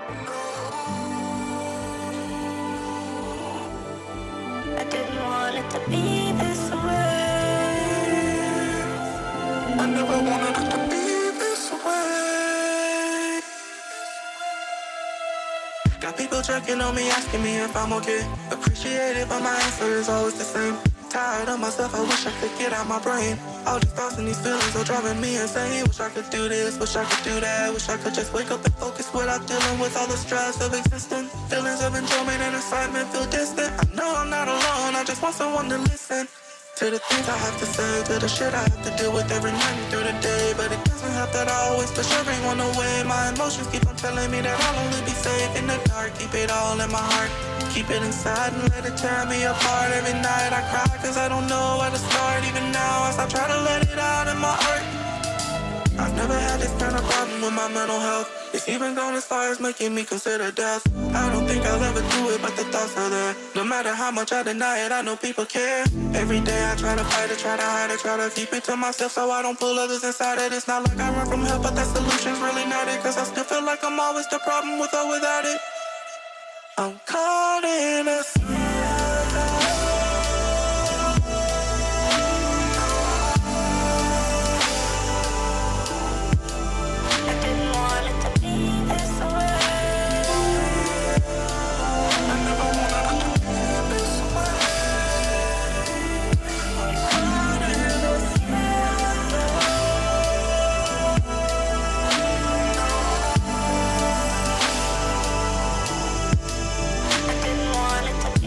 I didn't want it to be this way. I never wanted it to be this way. Got people checking on me, asking me if I'm okay. Appreciate it, but my answer is always the same. Tired of myself, I wish I could get out my brain. All these thoughts and these feelings are driving me insane. Wish I could do this, wish I could do that. Wish I could just wake up and focus without dealing with all the stress of existence. Feelings of enjoyment and excitement feel distant. I know I'm not alone, I just want someone to listen to the things I have to say, to the shit I have to deal with every night and through the day. But it doesn't help that I always push everyone away. My emotions keep on telling me that I'll only be safe in the dark. Keep it all in my heart, keep it inside and let it tear me apart. Every night I cry cause I don't know where to start. Even now as I try to let it out in my art. I've never had this kind of problem with my mental health. It's even gone as far as making me consider death. I don't think I'll ever do it, but the thoughts are there. No matter how much I deny it, I know people care. Every day I try to fight it, try to hide it, try to keep it to myself so I don't pull others inside it. It's not like I run from help, but that solution's really not it. Cause I still feel like I'm always the problem with or without it. I'm caught in a I didn't want it to be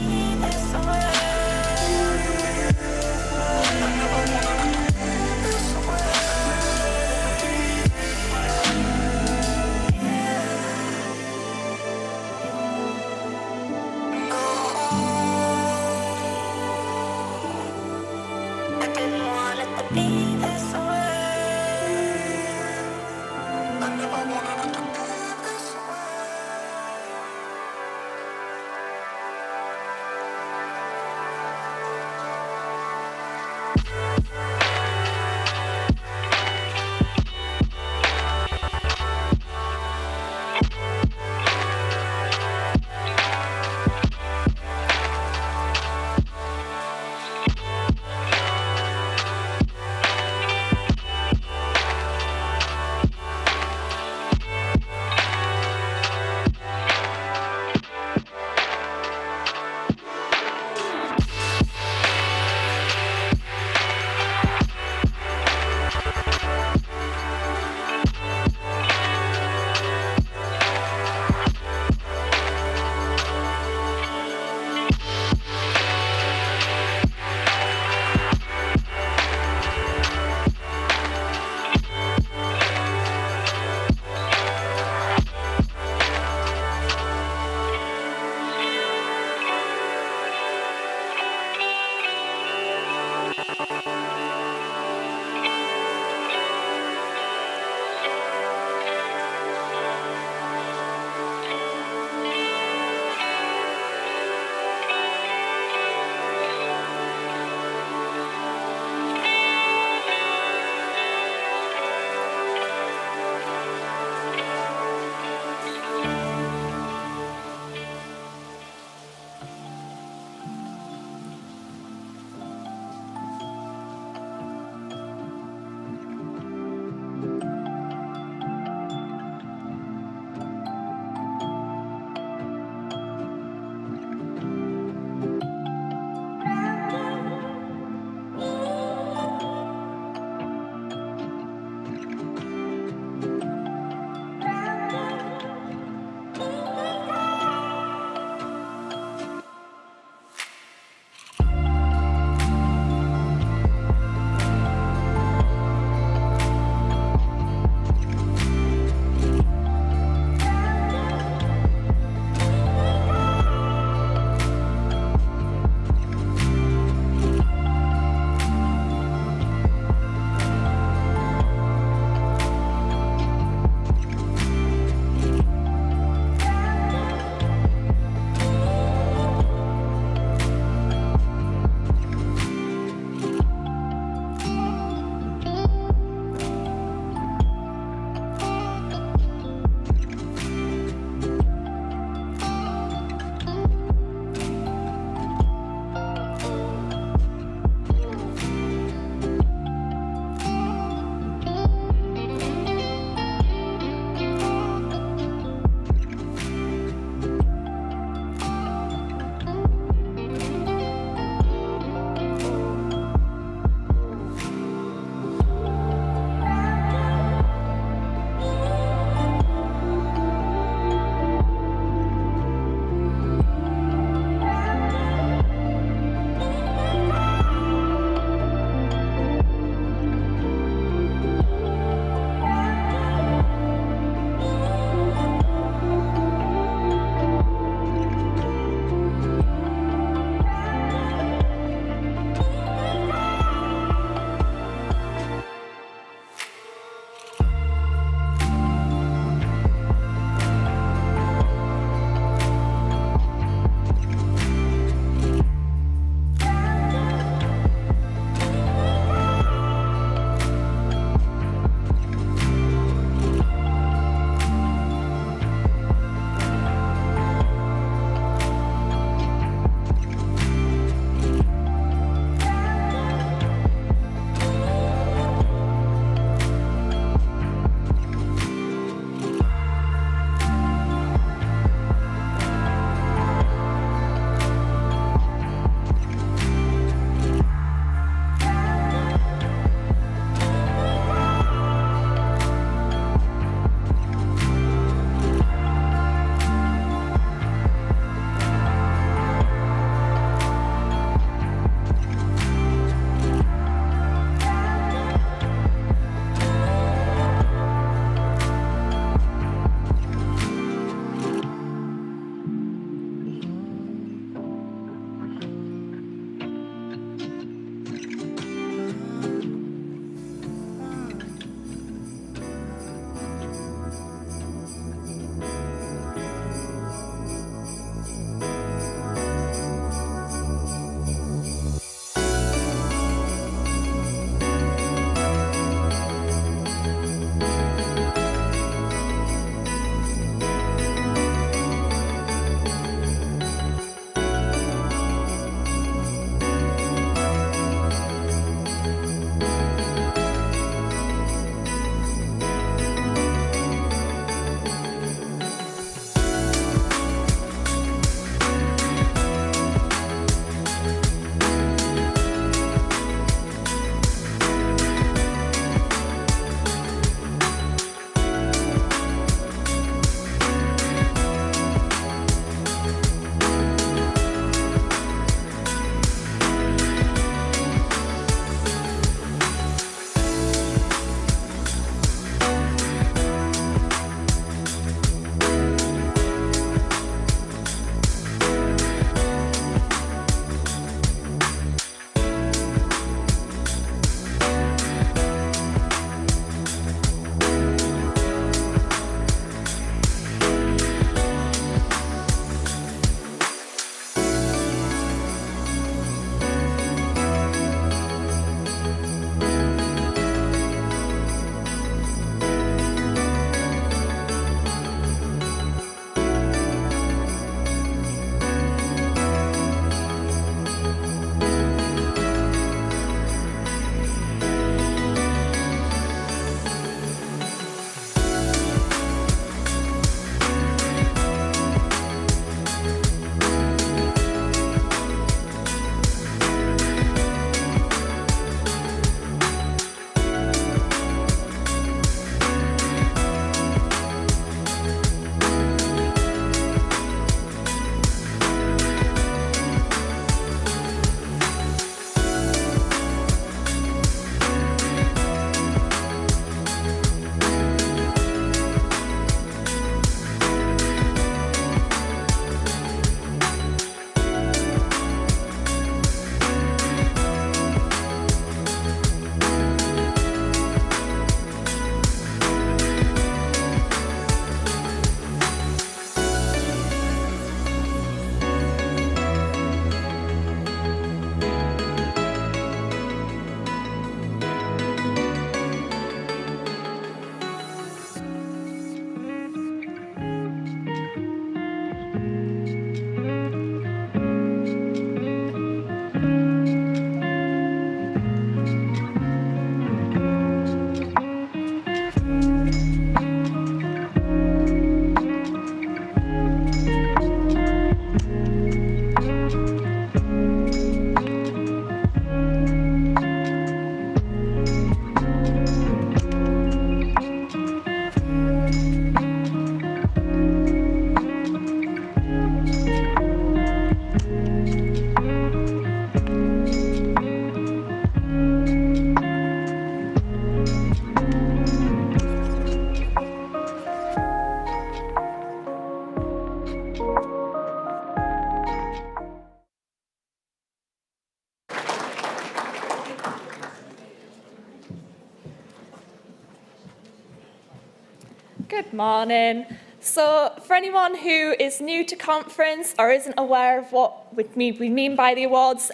Good morning. So for anyone who is new to conference or isn't aware of what we mean by the awards,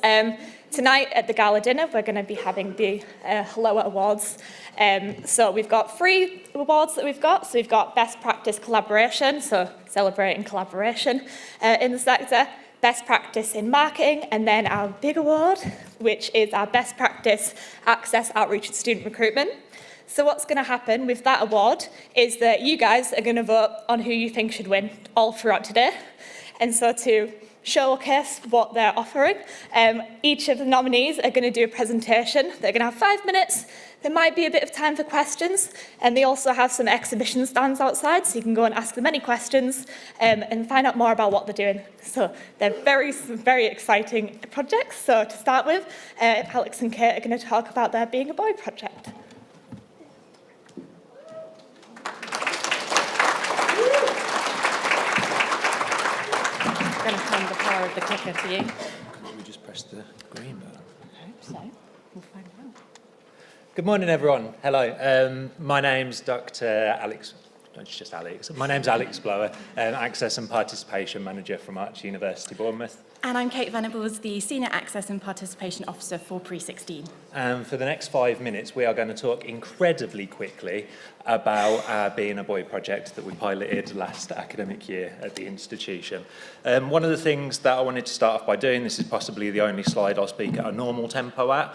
tonight at the gala dinner we're going to be having the HELOA awards. So we've got 3 awards that we've got. So we've got Best Practice Collaboration, so celebrating collaboration in the sector, Best Practice in Marketing, and then our big award, which is our Best Practice Access, Outreach and Student Recruitment. So what's going to happen with that award is that you guys are going to vote on who you think should win all throughout today. And so to showcase what they're offering, each of the nominees are going to do a presentation. They're going to have 5 minutes. There might be a bit of time for questions, and they also have some exhibition stands outside, so you can go and ask them any questions and find out more about what they're doing. So they're very, very exciting projects. So to start with, Alex and Kate are going to talk about their Being a Boy project. I'm going to hand the power of the clicker to you. Can we just press the green button? I hope so. We'll find out. Good morning, everyone. Hello. My name's Dr. Alex. No, it's just Alex. My name's Alex Blower, Access and Participation Manager from Arch University, Bournemouth. And I'm Kate Venables, the Senior Access and Participation Officer for Pre-16. For the next 5 minutes, we are going to talk incredibly quickly about our Being a Boy project that we piloted last academic year at the institution. One of the things that I wanted to start off by doing, this is possibly the only slide I'll speak at a normal tempo at,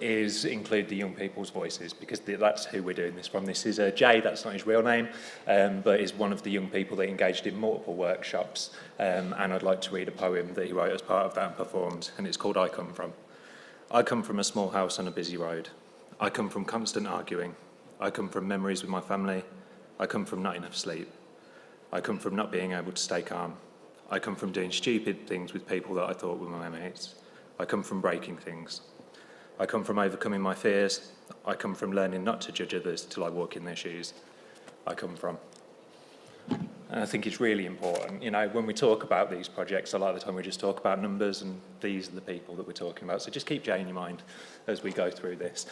is include the young people's voices, because that's who we're doing this from. This is Jay, that's not his real name, but is one of the young people that engaged in multiple workshops, and I'd like to read a poem that he wrote as part of that and performed, and it's called I Come From. I come from a small house on a busy road. I come from constant arguing. I come from memories with my family. I come from not enough sleep. I come from not being able to stay calm. I come from doing stupid things with people that I thought were my mates. I come from breaking things. I come from overcoming my fears. I come from learning not to judge others till I walk in their shoes. I come from. And I think it's really important, you know, when we talk about these projects, a lot of the time we just talk about numbers, and these are the people that we're talking about. So just keep Jay in your mind as we go through this.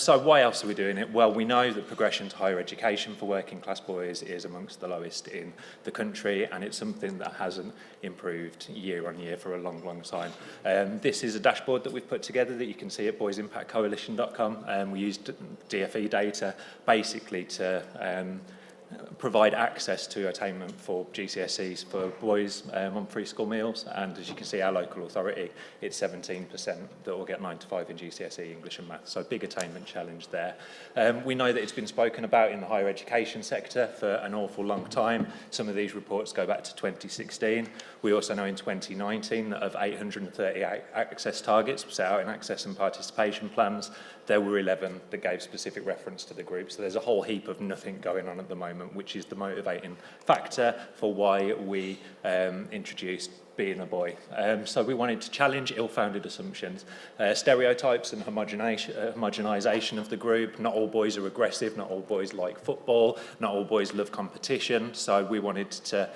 So why else are we doing it? Well, we know that progression to higher education for working class boys is amongst the lowest in the country, and it's something that hasn't improved year on year for a long, long time. This is a dashboard that we've put together that you can see at boysimpactcoalition.com. We used DFE data basically to provide access to attainment for GCSEs for boys on free school meals, and as you can see, our local authority, it's 17% that will get 9 to 5 in GCSE English and Maths, so big attainment challenge there. We know that it's been spoken about in the higher education sector for an awful long time. Some of these reports go back to 2016. We also know in 2019 that of 838 access targets set out in access and participation plans, there were 11 that gave specific reference to the group. So there's a whole heap of nothing going on at the moment, which is the motivating factor for why we introduced Being a Boy. So we wanted to challenge ill-founded assumptions, stereotypes and homogenisation of the group. Not all boys are aggressive, not all boys like football, not all boys love competition. So we wanted to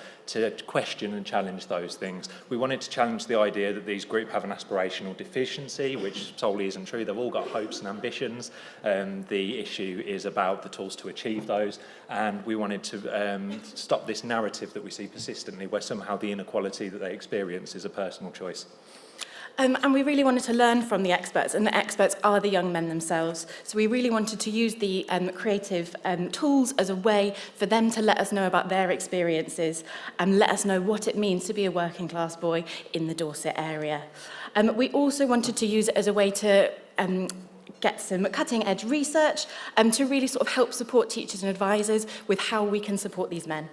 question and challenge those things. We wanted to challenge the idea that these groups have an aspirational deficiency, which solely isn't true. They've all got hopes and ambitions. The issue is about the tools to achieve those. And we wanted to stop this narrative that we see persistently, where somehow the inequality that they experience is a personal choice. And we really wanted to learn from the experts, and the experts are the young men themselves. So we really wanted to use the creative tools as a way for them to let us know about their experiences and let us know what it means to be a working class boy in the Dorset area. We also wanted to use it as a way to get some cutting edge research to really sort of help support teachers and advisors with how we can support these men.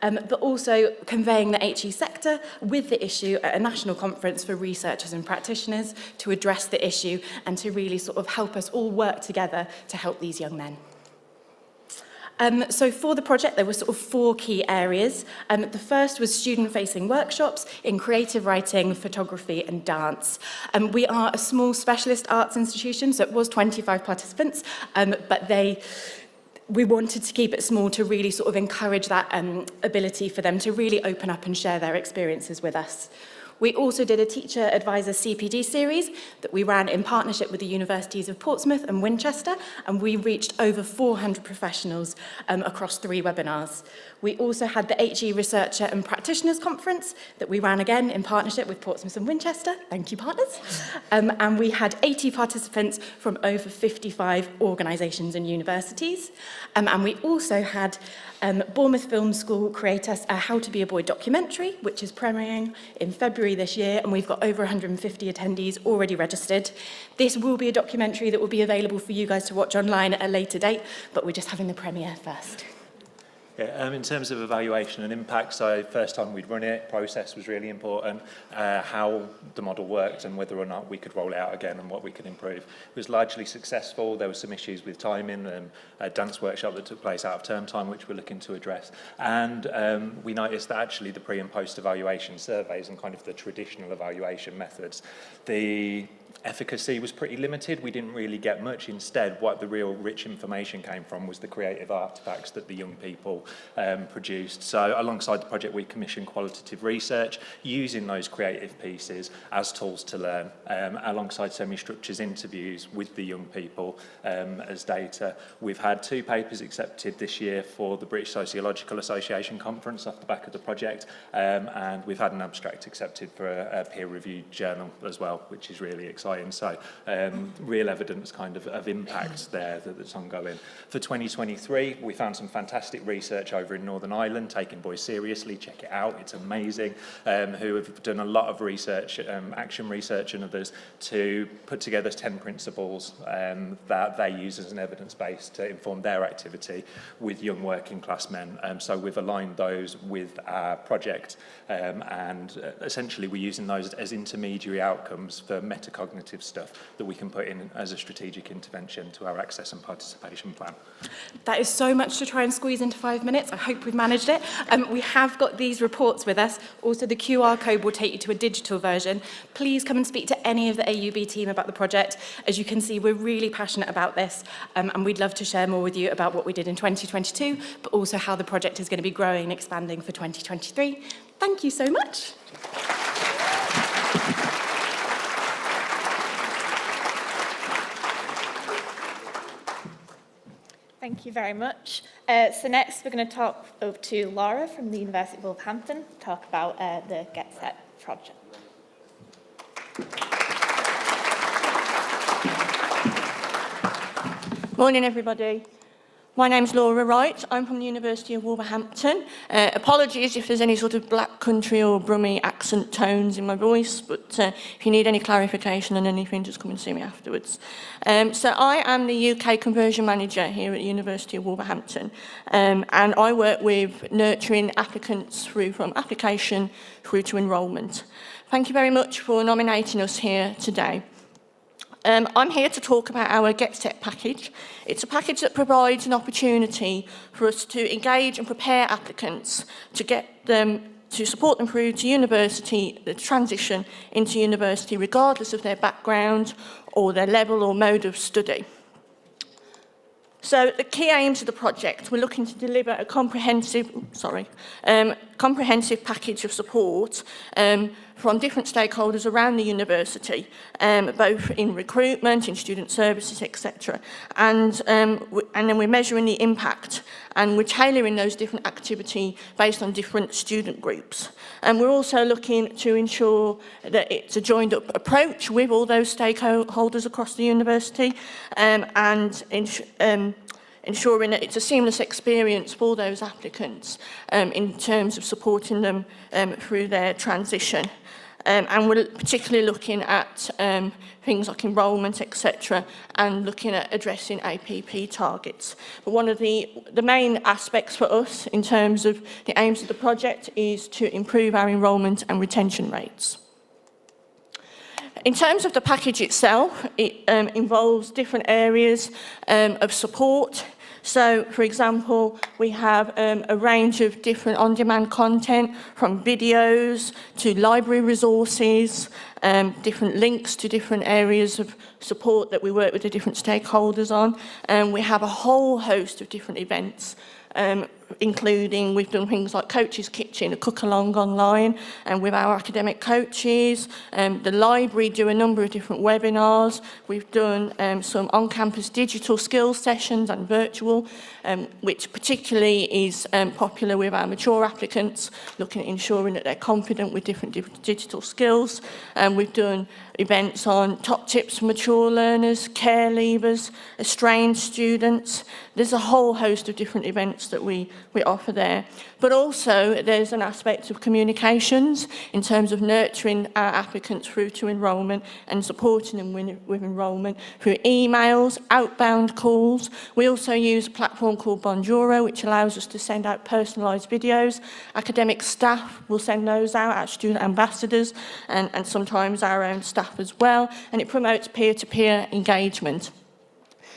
But also conveying the HE sector with the issue at a national conference for researchers and practitioners to address the issue and to really sort of help us all work together to help these young men. So for the project, there were sort of 4 key areas. The first was student-facing workshops in creative writing, photography and dance. We are a small specialist arts institution, so it was 25 participants, but we wanted to keep it small to really sort of encourage that ability for them to really open up and share their experiences with us. We also did a teacher advisor CPD series that we ran in partnership with the universities of Portsmouth and Winchester, and we reached over 400 professionals across 3 webinars. We also had the HE Researcher and Practitioners Conference that we ran again in partnership with Portsmouth and Winchester. Thank you, partners. And we had 80 participants from over 55 organisations and universities. And we also had Bournemouth Film School create us a How to Be a Boy documentary, which is premiering in February this year, and we've got over 150 attendees already registered. This will be a documentary that will be available for you guys to watch online at a later date, but we're just having the premiere first. Yeah, in terms of evaluation and impact, so first time we'd run it, process was really important, how the model worked and whether or not we could roll it out again and what we could improve. It was largely successful. There were some issues with timing and a dance workshop that took place out of term time, which we're looking to address. And we noticed that actually the pre and post evaluation surveys and kind of the traditional evaluation methods, the efficacy was pretty limited. We didn't really get much. Instead, what the real rich information came from was the creative artefacts that the young people produced. So alongside the project, we commissioned qualitative research using those creative pieces as tools to learn, alongside semi-structures interviews with the young people as data. We've had 2 papers accepted this year for the British Sociological Association conference off the back of the project, and we've had an abstract accepted for a peer-reviewed journal as well, which is really exciting. So real evidence kind of impact there that's ongoing. For 2023, we found some fantastic research over in Northern Ireland, taking boys seriously. Check it out, it's amazing, who have done a lot of research, action research and others, to put together 10 principles that they use as an evidence base to inform their activity with young working class men. So we've aligned those with our project, and essentially we're using those as intermediary outcomes for metacognitive stuff that we can put in as a strategic intervention to our access and participation plan. That is so much to try and squeeze into 5 minutes. I hope we've managed it. We have got these reports with us. Also, the QR code will take you to a digital version. Please come and speak to any of the AUB team about the project. As you can see, we're really passionate about this, and we'd love to share more with you about what we did in 2022, but also how the project is going to be growing and expanding for 2023. Thank you so much. Thank you very much. So next we're going to talk over to Laura from the University of Wolverhampton, talk about the Get Set project. Morning everybody. My name's Laura Wright. I'm from the University of Wolverhampton. Apologies if there's any sort of black country or Brummie accent tones in my voice, but if you need any clarification on anything, just come and see me afterwards. So I am the UK Conversion Manager here at the University of Wolverhampton, and I work with nurturing applicants through from application through to enrolment. Thank you very much for nominating us here today. I'm here to talk about our Get Set package. It's a package that provides an opportunity for us to engage and prepare applicants to get them, to support them through to university, the transition into university, regardless of their background or their level or mode of study. So the key aims of the project, we're looking to deliver a comprehensive package of support from different stakeholders around the university, both in recruitment, in student services, etc. And then we're measuring the impact, and we're tailoring those different activity based on different student groups. And we're also looking to ensure that it's a joined up approach with all those stakeholders across the university, and ensuring that it's a seamless experience for those applicants in terms of supporting them through their transition. And we're particularly looking at things like enrolment, etc., and looking at addressing APP targets. But one of the main aspects for us in terms of the aims of the project is to improve our enrolment and retention rates. In terms of the package itself, it involves different areas of support. So, for example, we have a range of different on-demand content, from videos to library resources, different links to different areas of support that we work with the different stakeholders on. And we have a whole host of different events including we've done things like Coach's Kitchen, a cook-along online, and with our academic coaches. The library do a number of different webinars. We've done some on-campus digital skills sessions and virtual, which particularly is popular with our mature applicants, looking at ensuring that they're confident with different digital skills. We've done events on top tips for mature learners, care leavers, estranged students. There's a whole host of different events that we offer there. But also there's an aspect of communications in terms of nurturing our applicants through to enrolment and supporting them with enrolment through emails, outbound calls. We also use a platform called Bonjoro, which allows us to send out personalised videos. Academic staff will send those out, our student ambassadors, and sometimes our own staff as well, and it promotes peer-to-peer engagement.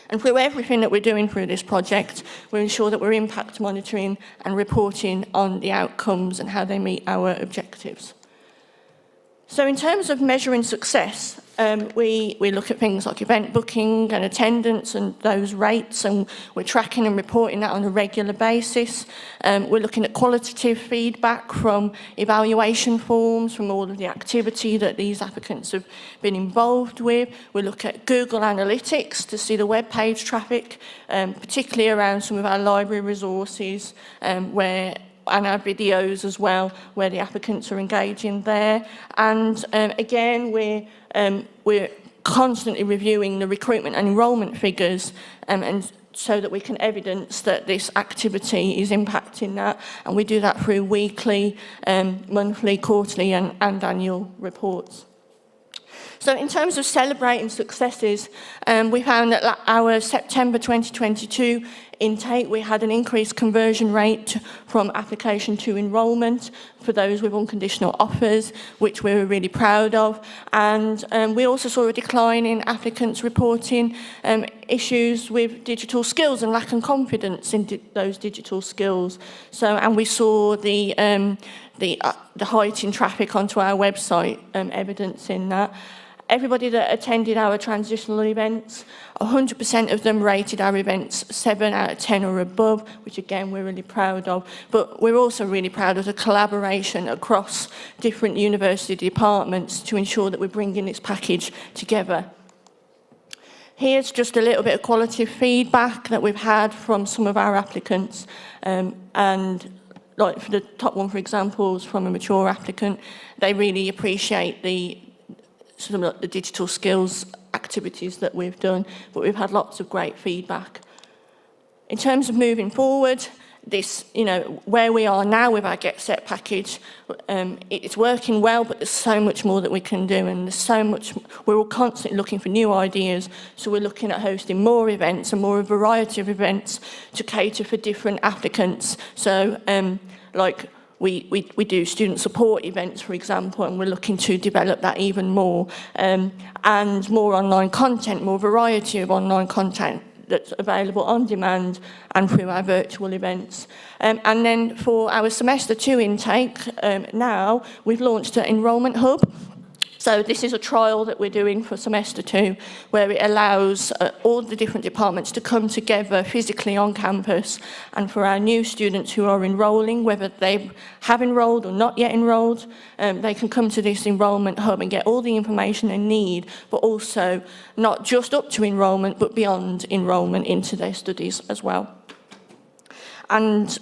And through everything that we're doing through this project, we ensure that we're impact monitoring and reporting on the outcomes and how they meet our objectives. So in terms of measuring success, we look at things like event booking and attendance and those rates, and we're tracking and reporting that on a regular basis. We're looking at qualitative feedback from evaluation forms, from all of the activity that these applicants have been involved with. We look at Google Analytics to see the web page traffic, particularly around some of our library resources, and our videos as well, where the applicants are engaging there. And again, we're constantly reviewing the recruitment and enrolment figures, and so that we can evidence that this activity is impacting that. And we do that through weekly, monthly, quarterly and annual reports. So in terms of celebrating successes, we found that our September 2022 intake, we had an increased conversion rate from application to enrolment for those with unconditional offers, which we were really proud of. And we also saw a decline in applicants reporting issues with digital skills and lack of confidence in those digital skills. So, and we saw the height in traffic onto our website, evidence in that. Everybody that attended our transitional events, 100% of them rated our events 7 out of 10 or above, which again we're really proud of. But we're also really proud of the collaboration across different university departments to ensure that we're bringing this package together. Here's just a little bit of qualitative feedback that we've had from some of our applicants, and like for the top one, for example, is from a mature applicant. They really appreciate the digital skills activities that we've done, but we've had lots of great feedback. In terms of moving forward, this, where we are now with our Get Set package, it's working well, but there's so much more that we can do, and there's so much, we're all constantly looking for new ideas, so we're looking at hosting more events and more a variety of events to cater for different applicants. So, we do student support events, for example, and we're looking to develop that even more, and more online content, more variety of online content that's available on demand and through our virtual events. And then for our semester 2 intake, now we've launched an enrolment hub. So this is a trial that we're doing for semester 2, where it allows all the different departments to come together physically on campus, and for our new students who are enrolling, whether they have enrolled or not yet enrolled, they can come to this enrolment hub and get all the information they need, but also not just up to enrolment, but beyond enrolment into their studies as well. And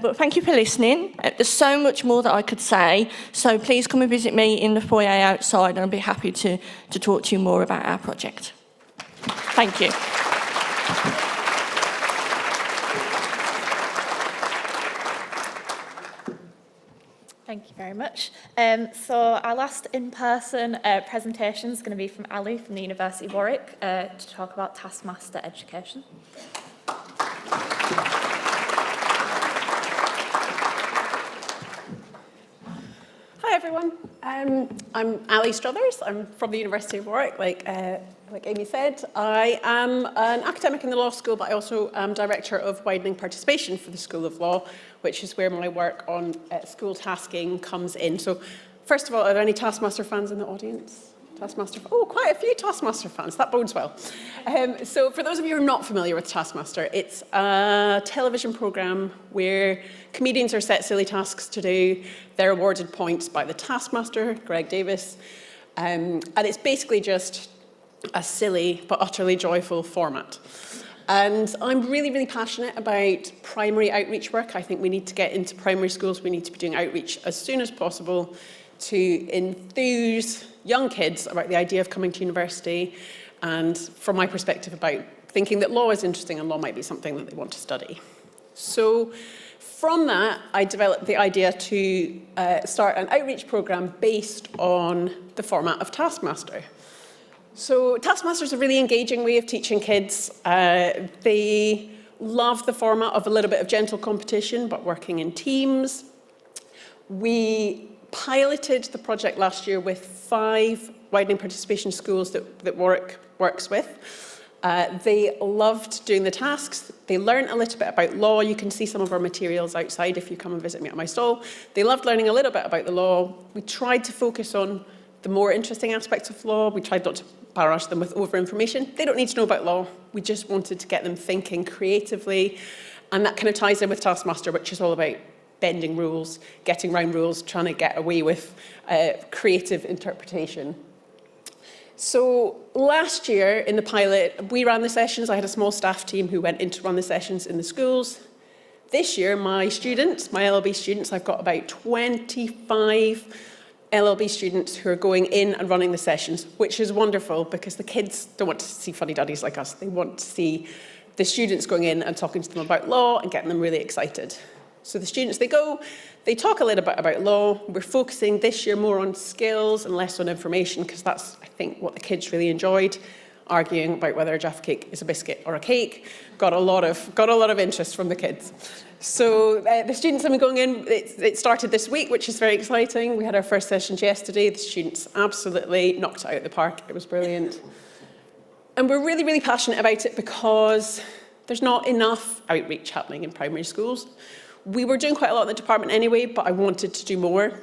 but thank you for listening. There's so much more that I could say, so please come and visit me in the foyer outside, and I'll be happy to talk to you more about our project. Thank you. Thank you very much. So our last in-person presentation is going to be from Ali from the University of Warwick to talk about Taskmaster education. Hi everyone, I'm Ali Struthers. I'm from the University of Warwick, like Amy said. I am an academic in the law school, but I also am Director of Widening Participation for the School of Law, which is where my work on school tasking comes in. So first of all, are there any Taskmaster fans in the audience? Taskmaster. Oh, quite a few Taskmaster fans. That bodes well. So for those of you who are not familiar with Taskmaster, it's a television programme where comedians are set silly tasks to do. They're awarded points by the Taskmaster, Greg Davis. And it's basically just a silly but utterly joyful format. And I'm really, really passionate about primary outreach work. I think we need to get into primary schools. We need to be doing outreach as soon as possible to enthuse young kids about the idea of coming to university, and from my perspective about thinking that law is interesting and law might be something that they want to study. So from that, I developed the idea to start an outreach program based on the format of Taskmaster. So Taskmaster is a really engaging way of teaching kids. They love the format of a little bit of gentle competition, but working in teams. We piloted the project last year with 5 widening participation schools that Warwick works with. They loved doing the tasks. They learned a little bit about law. You can see some of our materials outside if you come and visit me at my stall. They loved learning a little bit about the law. We tried to focus on the more interesting aspects of law. We tried not to barrage them with over-information. They don't need to know about law. We just wanted to get them thinking creatively. And that kind of ties in with Taskmaster, which is all about bending rules, getting around rules, trying to get away with creative interpretation. So last year in the pilot, we ran the sessions. I had a small staff team who went in to run the sessions in the schools. This year, my students, my LLB students, I've got about 25 LLB students who are going in and running the sessions, which is wonderful because the kids don't want to see funny daddies like us. They want to see the students going in and talking to them about law and getting them really excited. So the students, they go, they talk a little bit about law. We're focusing this year more on skills and less on information because that's, I think, what the kids really enjoyed, arguing about whether a Jaffa cake is a biscuit or a cake. Got a lot of interest from the kids. So the students have been going in, it started this week, which is very exciting. We had our first sessions yesterday. The students absolutely knocked it out of the park. It was brilliant. And we're really, really passionate about it because there's not enough outreach happening in primary schools. We were doing quite a lot in the department anyway, but I wanted to do more.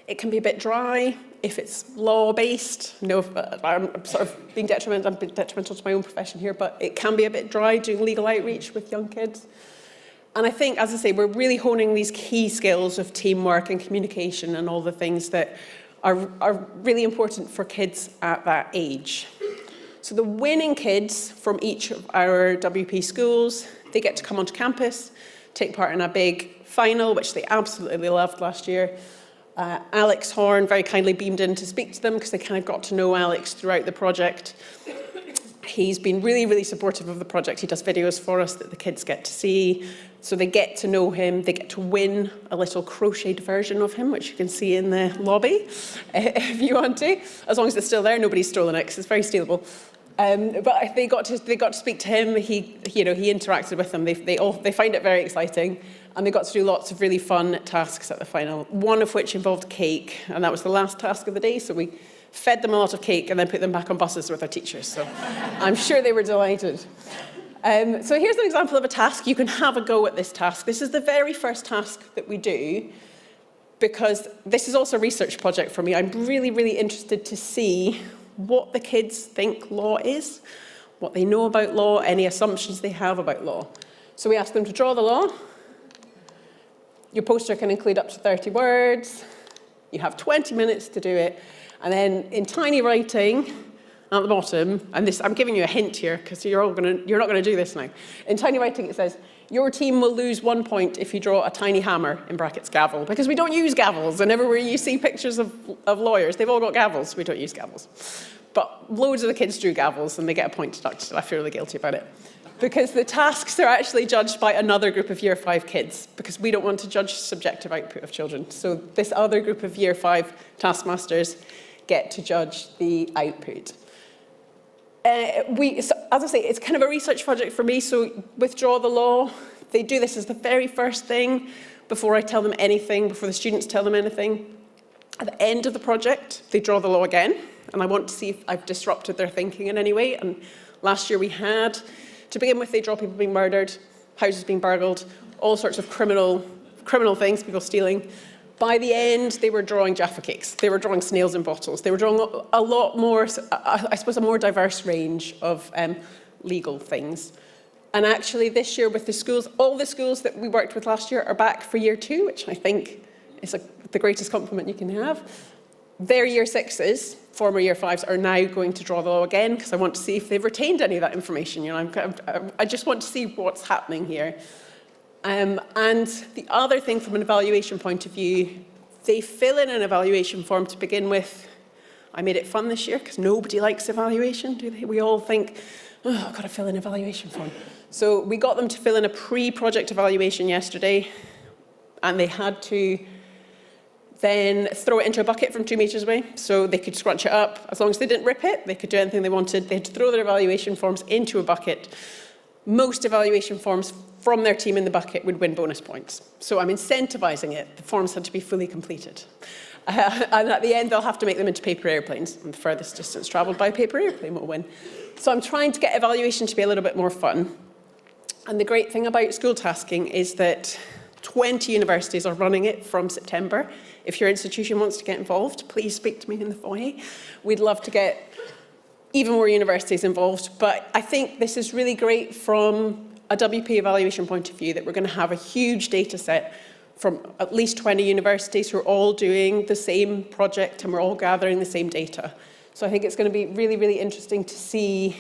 It can be a bit dry if it's law-based. No, I'm sort of being detrimental to my own profession here, but it can be a bit dry doing legal outreach with young kids. And I think, as I say, we're really honing these key skills of teamwork and communication and all the things that are really important for kids at that age. So the winning kids from each of our WP schools, they get to come onto campus, take part in a big final, which they absolutely loved last year. Alex Horn very kindly beamed in to speak to them because they kind of got to know Alex throughout the project. He's been really, really supportive of the project. He does videos for us that the kids get to see. So they get to know him. They get to win a little crocheted version of him, which you can see in the lobby if you want to. As long as it's still there, nobody's stolen it because it's very stealable. But they got to speak to him. He interacted with them. They find it very exciting, and they got to do lots of really fun tasks at the final. One of which involved cake, and that was the last task of the day. So we fed them a lot of cake and then put them back on buses with their teachers. So I'm sure they were delighted. So here's an example of a task. You can have a go at this task. This is the very first task that we do, because this is also a research project for me. I'm really, really interested to see what the kids think law is, what they know about law, any assumptions they have about law. So we asked them to draw the law. Your poster can include up to 30 words. You have 20 minutes to do it. And then in tiny writing at the bottom, and this, I'm giving you a hint here because you're not going to do this now. In tiny writing it says, your team will lose 1 point if you draw a tiny hammer, in brackets gavel, because we don't use gavels, and everywhere you see pictures of lawyers, they've all got gavels. We don't use gavels. But loads of the kids drew gavels and they get a point deducted. I feel really guilty about it. Because the tasks are actually judged by another group of Year 5 kids, because we don't want to judge subjective output of children. So this other group of Year 5 taskmasters get to judge the output. So, as I say, it's kind of a research project for me, so withdraw the law. They do this as the very first thing before I tell them anything, before the students tell them anything. At the end of the project, they draw the law again, and I want to see if I've disrupted their thinking in any way. And last year we had, to begin with, they draw people being murdered, houses being burgled, all sorts of criminal things, people stealing. By the end, they were drawing Jaffa cakes. They were drawing snails in bottles. They were drawing a lot more, I suppose, a more diverse range of legal things. And actually this year with the schools, all the schools that we worked with last year are back for year 2, which I think is the greatest compliment you can have. Their year 6s, former year 5s, are now going to draw the law again, because I want to see if they've retained any of that information. You know, I just want to see what's happening here. And the other thing from an evaluation point of view, they fill in an evaluation form to begin with. I made it fun this year because nobody likes evaluation, do they? We all think, oh, I've got to fill in an evaluation form. So we got them to fill in a pre-project evaluation yesterday, and they had to then throw it into a bucket from 2 metres away, so they could scrunch it up. As long as they didn't rip it, they could do anything they wanted. They had to throw their evaluation forms into a bucket. Most evaluation forms from their team in the bucket would win bonus points. So I'm incentivising it. The forms had to be fully completed. And at the end, they'll have to make them into paper airplanes. And the furthest distance travelled by a paper airplane will win. So I'm trying to get evaluation to be a little bit more fun. And the great thing about school tasking is that 20 universities are running it from September. If your institution wants to get involved, please speak to me in the foyer. We'd love to get even more universities involved. But I think this is really great from a WP evaluation point of view, that we're going to have a huge data set from at least 20 universities who are all doing the same project, and we're all gathering the same data. So I think it's going to be really, really interesting to see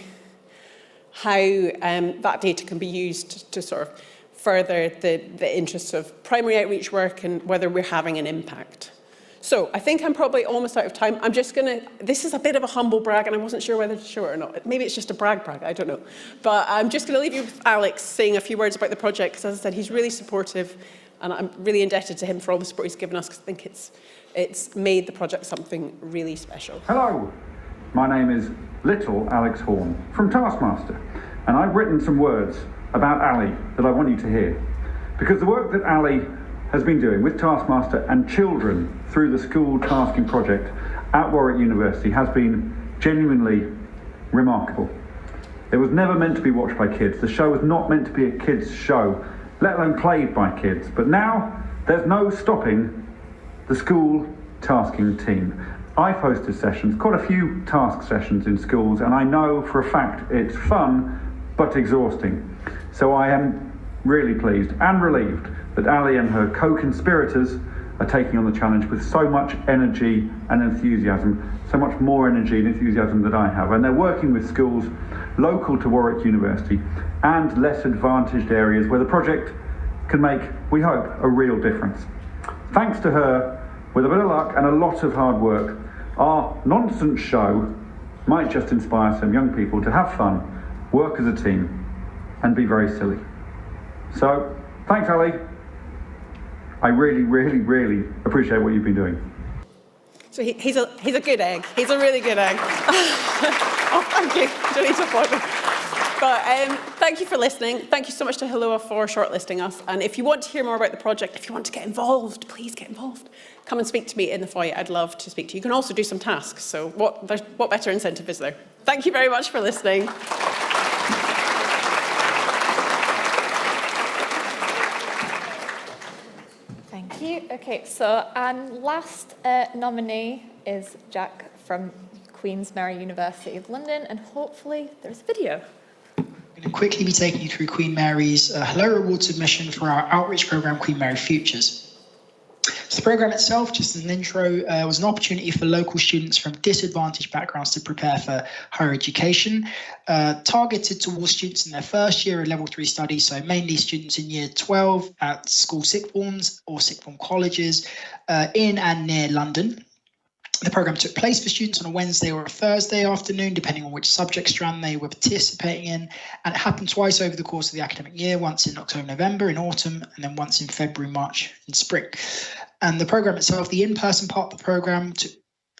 how that data can be used to sort of further the interests of primary outreach work and whether we're having an impact. So I think I'm probably almost out of time. I'm just going to, this is a bit of a humble brag, and I wasn't sure whether to show it or not. Maybe it's just a brag, I don't know. But I'm just going to leave you with Alex saying a few words about the project, because as I said, he's really supportive, and I'm really indebted to him for all the support he's given us, because I think it's made the project something really special. Hello, my name is Little Alex Horn from Taskmaster, and I've written some words about Ali that I want you to hear, because the work that Ali has been doing with Taskmaster and children through the school tasking project at Warwick University has been genuinely remarkable. It was never meant to be watched by kids. The show was not meant to be a kids' show, let alone played by kids. But now there's no stopping the school tasking team. I've hosted sessions, quite a few task sessions in schools, and I know for a fact it's fun but exhausting. So I am really pleased and relieved that Ali and her co-conspirators are taking on the challenge with so much energy and enthusiasm, so much more energy and enthusiasm than I have. And they're working with schools local to Warwick University and less advantaged areas where the project can make, we hope, a real difference. Thanks to her, with a bit of luck and a lot of hard work, our nonsense show might just inspire some young people to have fun, work as a team, and be very silly. So, thanks, Ali. I really, really, really appreciate what you've been doing. So he's a good egg. He's a really good egg. Oh, thank you. Don't need to applaud me. But thank you for listening. Thank you so much to HELOA for shortlisting us. And if you want to hear more about the project, if you want to get involved, please get involved. Come and speak to me in the foyer. I'd love to speak to you. You can also do some tasks. So what better incentive is there? Thank you very much for listening. Thank you. Okay, so our last nominee is Jack from Queen's Mary University of London, and hopefully there's a video. I'm going to quickly be taking you through Queen Mary's HELOA award submission for our outreach programme, Queen Mary Futures. So the programme itself, just as an intro, was an opportunity for local students from disadvantaged backgrounds to prepare for higher education, targeted towards students in their first year of level 3 studies, so mainly students in year 12 at school sixth forms or sixth form colleges in and near London. The programme took place for students on a Wednesday or a Thursday afternoon, depending on which subject strand they were participating in, and it happened twice over the course of the academic year, once in October, November in autumn, and then once in February, March in spring. And the programme itself, the in-person part of the programme took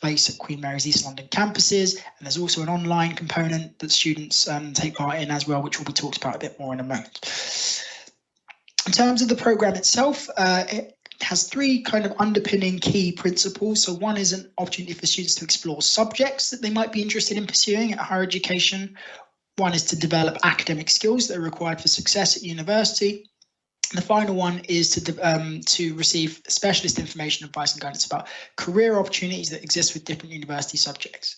place at Queen Mary's East London campuses, and there's also an online component that students take part in as well, which will be talked about a bit more in a moment. In terms of the programme itself, it has 3 kind of underpinning key principles. So one is an opportunity for students to explore subjects that they might be interested in pursuing at higher education. One is to develop academic skills that are required for success at university. The final one is to receive specialist information, advice and guidance about career opportunities that exist with different university subjects.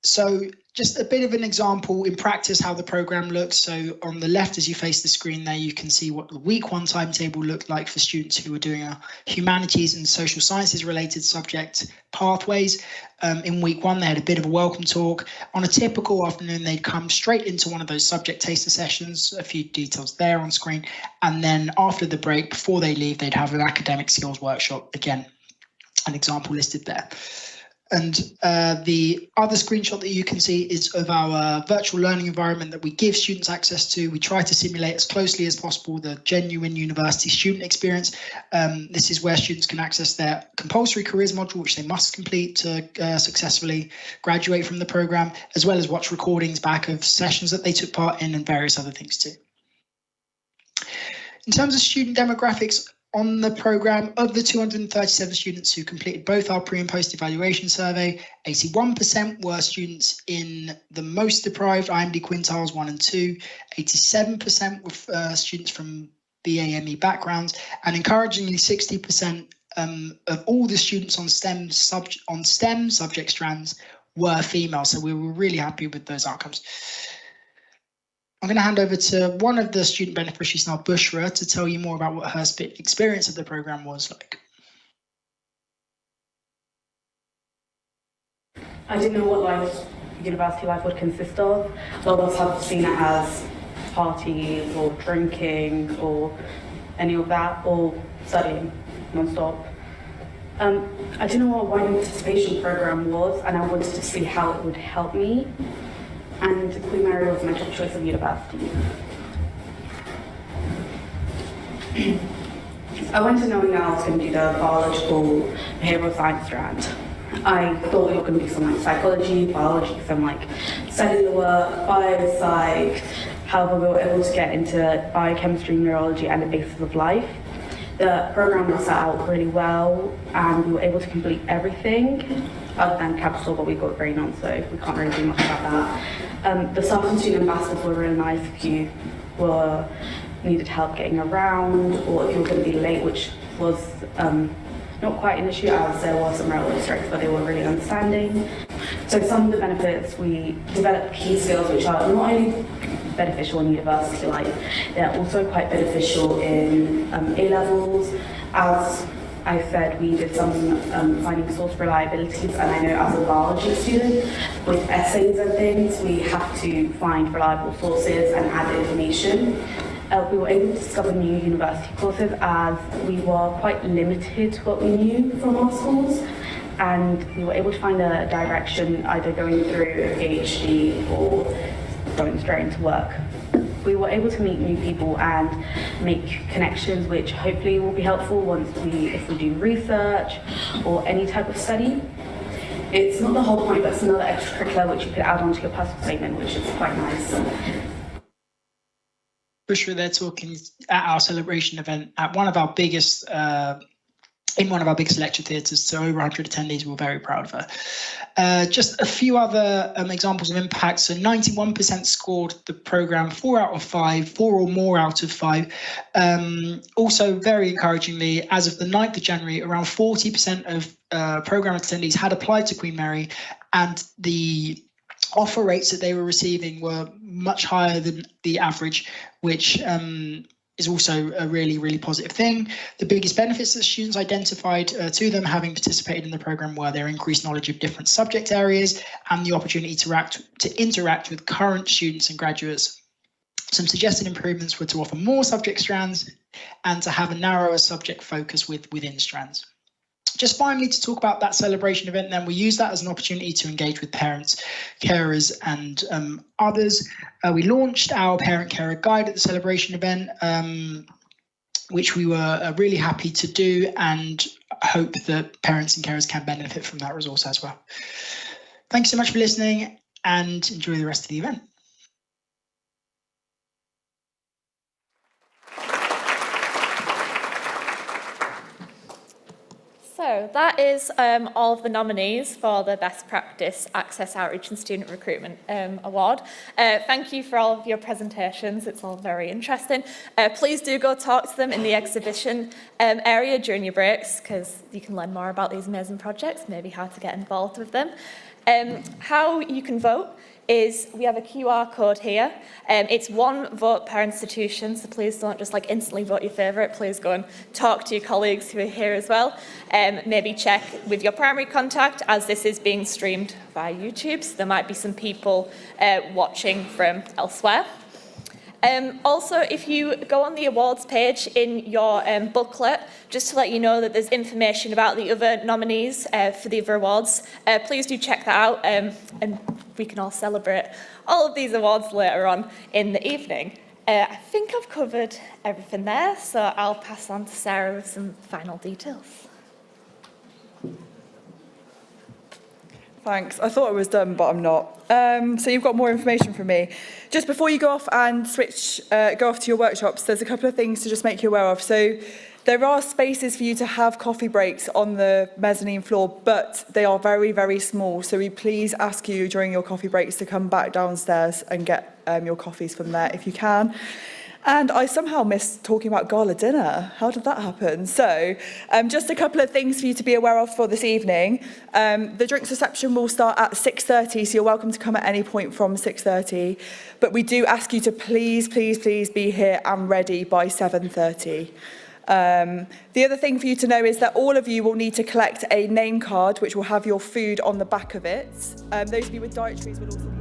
So just a bit of an example in practice how the program looks. So on the left, as you face the screen there, you can see what the week 1 timetable looked like for students who were doing a humanities and social sciences related subject pathways. In week 1, they had a bit of a welcome talk. On a typical afternoon, they'd come straight into one of those subject taster sessions, a few details there on screen. And then after the break, before they leave, they'd have an academic skills workshop. Again, an example listed there. And the other screenshot that you can see is of our virtual learning environment that we give students access to. We try to simulate as closely as possible the genuine university student experience. This is where students can access their compulsory careers module, which they must complete to successfully graduate from the program, as well as watch recordings back of sessions that they took part in and various other things too. In terms of student demographics, on the programme, of the 237 students who completed both our pre and post evaluation survey, 81% were students in the most deprived IMD quintiles 1 and 2, 87% were students from BAME backgrounds, and encouragingly 60% of all the students on STEM subject strands were female. So we were really happy with those outcomes. I'm going to hand over to one of the student beneficiaries now, Bushra, to tell you more about what her experience of the programme was like. I didn't know what university life would consist of. A lot of us have seen it as parties or drinking or any of that, or studying non-stop. I didn't know what a wine participation programme was, and I wanted to see how it would help me. And Queen Mary was my top choice of university. I went to knowing that I was going to do the biological behavioural science strand. I thought we were going to do some like psychology, biology, some like cellular, biopsych. However, we were able to get into biochemistry, neurology, and the basis of life. The program was set out really well, and we were able to complete everything other than capital, but we got rain on, so we can't really do much about that. The staff and student ambassadors were really nice if you needed help getting around, or if you were going to be late, which was not quite an issue, as there were some railway strikes, but they were really understanding. So some of the benefits, we developed key skills which are not only beneficial in university life, they're also quite beneficial in A-levels. As I said, we did some finding source reliabilities, and I know as a biology student, with essays and things, we have to find reliable sources and add information. We were able to discover new university courses as we were quite limited to what we knew from our schools, and we were able to find a direction either going through a PhD or going straight into work. We were able to meet new people and make connections, which hopefully will be helpful if we do research or any type of study. It's not the whole point, but it's another extracurricular which you could add onto your personal statement, which is quite nice. Bushra there talking at our celebration event at one of our biggest in one of our biggest lecture theatres to over 100 attendees. We're very proud of her. Just a few other examples of impact. So 91% scored the programme 4 out of 5, 4 or more out of 5. Also very encouragingly, as of the 9th of January, around 40% of programme attendees had applied to Queen Mary, and the offer rates that they were receiving were much higher than the average, which is also a really, really positive thing. The biggest benefits that students identified to them having participated in the programme were their increased knowledge of different subject areas and the opportunity to interact with current students and graduates. Some suggested improvements were to offer more subject strands and to have a narrower subject focus within strands. Just finally, to talk about that celebration event, then we use that as an opportunity to engage with parents, carers and others. We launched our parent carer guide at the celebration event, which we were really happy to do, and hope that parents and carers can benefit from that resource as well. Thanks so much for listening, and enjoy the rest of the event. So So that is all of the nominees for the Best Practice Access Outreach and Student Recruitment Award. Thank you for all of your presentations. It's all very interesting. Please do go talk to them in the exhibition area during your breaks, because you can learn more about these amazing projects, maybe how to get involved with them. How you can vote is we have a QR code here. It's one vote per institution, so please don't just like instantly vote your favourite. Please go and talk to your colleagues who are here as well. Maybe check with your primary contact, as this is being streamed via YouTube, so there might be some people watching from elsewhere. Also, if you go on the awards page in your booklet, just to let you know that there's information about the other nominees for the other awards, please do check that out, and we can all celebrate all of these awards later on in the evening. I think I've covered everything there, so I'll pass on to Sarah with some final details. Thanks. I thought I was done, but I'm not. So you've got more information from me. Just before you go off and go off to your workshops, there's a couple of things to just make you aware of. So there are spaces for you to have coffee breaks on the mezzanine floor, but they are very, very small. So we please ask you during your coffee breaks to come back downstairs and get your coffees from there if you can. And I somehow missed talking about gala dinner. How did that happen? So just a couple of things for you to be aware of for this evening. The drinks reception will start at 6:30, so you're welcome to come at any point from 6:30. But we do ask you to please, please, please be here and ready by 7:30. The other thing for you to know is that all of you will need to collect a name card, which will have your food on the back of it. Those of you with dietaries will also